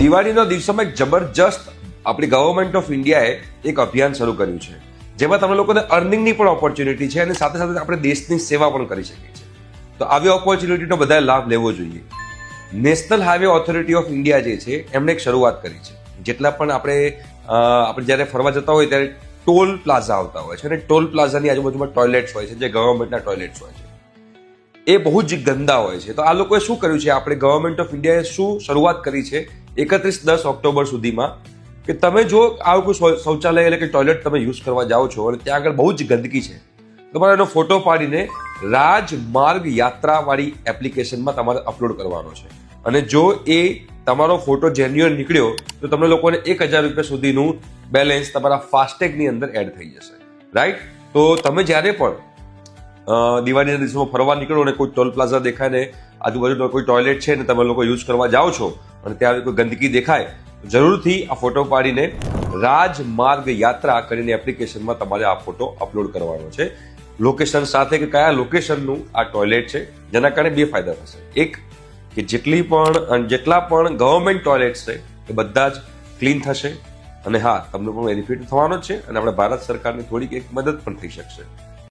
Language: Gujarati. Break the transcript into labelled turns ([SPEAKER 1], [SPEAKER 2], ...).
[SPEAKER 1] દિવાળીના દિવસોમાં એક જબરજસ્ત આપણી ગવર્મેન્ટ ઓફ ઇન્ડિયાએ એક અભિયાન શરૂ કર્યું છે, જેમાં તમે લોકોને અર્નિંગની પણ ઓપોર્ચ્યુનિટી છે અને સાથે સાથે આપણે દેશની સેવા પણ કરી શકીએ છીએ. તો આવી ઓપોર્ચ્યુનિટીનો બધાએ લાભ લેવો જોઈએ. National highway authority of India જે છે એમણે એક શરૂઆત કરી છે. જેટલા પણ આપણે જ્યારે ફરવા જતા હોય ત્યારે ટોલ પ્લાઝા આવતા હોય છે અને ટોલ પ્લાઝાની આજુબાજુમાં ટોયલેટ્સ હોય છે, જે ગવર્મેન્ટના ટોયલેટ્સ હોય છે, એ બહુ જ ગંદા હોય છે. તો આ લોકોએ શું કર્યું છે, આપણે ગવર્મેન્ટ ઓફ ઇન્ડિયાએ શું શરૂઆત કરી છે 31-10 ઓક્ટોબર સુધીમાં, કે તમે જો આવું કોઈ શૌચાલય એટલે કે ટોયલેટ તમે યુઝ કરવા જાઓ છો અને ત્યાં આગળ બહુ જ ગંદકી છે, તમારે એનો ફોટો પાડીને રાજમાર્ગ યાત્રાવાળી એપ્લિકેશનમાં તમારે અપલોડ કરવાનો છે. અને જો એ તમારો ફોટો જેન્યુઅન નીકળ્યો તો તમને લોકોને 1000 રૂપિયા સુધીનું બેલેન્સ તમારા ફાસ્ટેગની અંદર એડ થઈ જશે. રાઈટ? તો તમે જ્યારે પણ દિવાળીના દિવસોમાં ફરવા નીકળો અને કોઈ ટોલ પ્લાઝા દેખાય ને આજુબાજુનો કોઈ ટોયલેટ છે ને તમે લોકો યુઝ કરવા જાઓ છો અને ત્યાં કોઈ ગંદકી દેખાય, જરૂરથી આ ફોટો પાડીને રાજમાર્ગ યાત્રા કરીને એપ્લિકેશનમાં તમારે આ ફોટો અપલોડ કરવાનો છે, લોકેશન સાથે કે કયા લોકેશનનું આ ટોયલેટ છે. જેના કારણે બે ફાયદા થશે. એક કે જેટલા પણ ગવર્મેન્ટ ટોયલેટ્સ છે એ બધા જ ક્લીન થશે અને હા, તમને પણ બેનિફિટ થવાનો જ છે અને આપણે ભારત સરકારની થોડીક એક મદદ પણ થઈ શકશે.